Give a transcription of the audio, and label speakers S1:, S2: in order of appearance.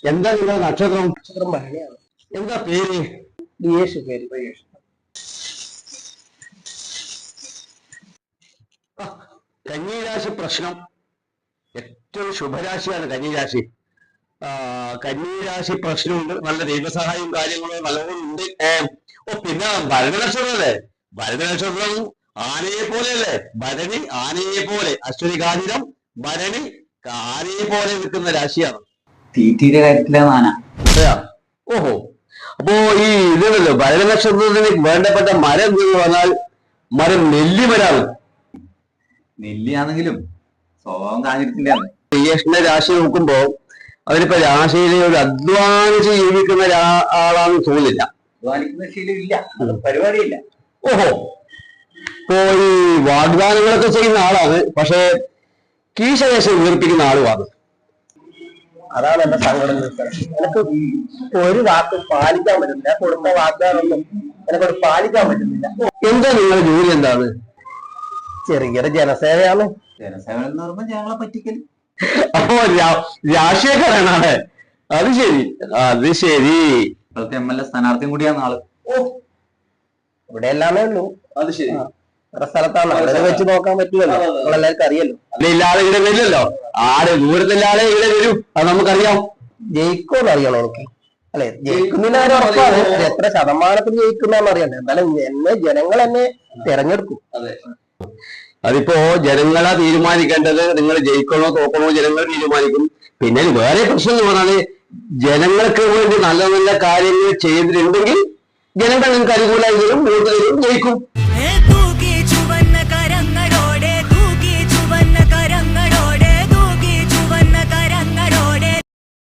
S1: എന്താ നിങ്ങളുടെ നക്ഷത്രം?
S2: നക്ഷത്രം ഭരണിയാണ്.
S1: എന്താ പേര്?
S2: ദിയേഷ് പേര്. ദിയേഷ്.
S1: കന്നിരാശി പ്രശ്നം. ഏറ്റവും ശുഭരാശിയാണ് കന്നിരാശി. കന്നിരാശി പ്രശ്നമുണ്ട്. നല്ല ദൈവസഹായവും കാര്യങ്ങളും നല്ലപോലെ ഉണ്ട്. പിന്നെ ഭരണനക്ഷത്രം അല്ലേ? ഭരണനക്ഷത്രം ആനയെ പോലെ അല്ലേ? ഭരണി ആനയെ പോലെ, അശ്വതി കാഞ്ഞിരം ഭരണി ആനയെ പോലെ നിൽക്കുന്ന രാശിയാണ്.
S3: തീറ്റയുടെ കാര്യത്തിലാണ് ആന.
S1: ഓഹോ, അപ്പോ ഈ ഇതുണ്ടല്ലോ ഭരണനക്ഷത്രത്തിന് വേണ്ടപ്പെട്ട മരം എന്ന് പറഞ്ഞാൽ മരം നെല്ലിമരാണ്.
S3: നെല്ലിയാണെങ്കിലും സ്വഭാവം കാഞ്ഞിരത്തിന്റെ ആണ്.
S1: യേശുവിന്റെ രാശി നോക്കുമ്പോ അവരിപ്പോ രാശിയിലെ ഒരു അധ്വാനിച്ച് ജീവിക്കുന്ന ആളാണെന്ന് തോന്നില്ല.
S3: അധ്വാനിക്കുന്ന ശീലമില്ല, പരിപാടിയില്ല.
S1: ഓഹോ, ഇപ്പോ ഈ വാഗ്ദാനങ്ങളൊക്കെ ചെയ്യുന്ന ആളാണ്, പക്ഷെ കീശദേശം ഉയർപ്പിക്കുന്ന ആളുമാണ്.
S2: അതാണ് എന്റെ സങ്കടം. എനിക്ക് ഒരു വാക്ക് പാലിക്കാൻ പറ്റുന്നില്ല. കൊടുത്ത വാഗ്ദാനമൊന്നും എനിക്കത് പാലിക്കാൻ പറ്റുന്നില്ല.
S1: എന്താ നിങ്ങളുടെ ജോലി? എന്താണ്?
S2: ചെറിയൊരു ജനസേവയാണ്.
S3: ജനസേവനം എന്ന് പറയുമ്പോ ഞങ്ങളെ പറ്റിക്കല്.
S1: അപ്പോ രാഷ്ട്രീയക്കാരാണ്. അത് ശരി, അത് ശരി.
S3: ഇപ്പോഴത്തെ MLA സ്ഥാനാർത്ഥിയും കൂടിയാണ് ആള്.
S2: ഇവിടെ എല്ലാമേ ഉള്ളൂ.
S1: അത് ശരി.
S2: വേറെ സ്ഥലത്താണ്. അവിടെ വെച്ച് നോക്കാൻ പറ്റുമല്ലോ, നമ്മളെല്ലാവർക്കും അറിയല്ലോ.
S1: ഇല്ലാതെ ഇവിടെ വരില്ലല്ലോ. ആര് ദൂരത്തില്ലാതെ ഇവിടെ വരും, അത് നമുക്കറിയാം.
S2: ജയിക്കുമെന്ന് അറിയണം എനിക്ക്. അല്ലെ, ജയിക്കുന്നതിന് ഒരു ഉറപ്പാണ്. എത്ര ശതമാനത്തിൽ ജയിക്കുന്നതെന്ന് അറിയണ്ടേ. എന്നാലും എന്നെ ജനങ്ങൾ എന്നെ തെരഞ്ഞെടുക്കും.
S1: അതിപ്പോ ജനങ്ങളാ തീരുമാനിക്കേണ്ടത്. നിങ്ങൾ ജയിക്കണോ തോക്കണോ ജനങ്ങൾ തീരുമാനിക്കും. പിന്നെ വേറെ പ്രശ്നം എന്ന് പറഞ്ഞാല് ജനങ്ങൾക്ക് വേണ്ടി നല്ല നല്ല കാര്യങ്ങൾ ചെയ്തിട്ടുണ്ടെങ്കിൽ ജനങ്ങൾ നിങ്ങൾക്ക് അനുകൂലമായി വരും, വോട്ട് തരും, ജയിക്കും.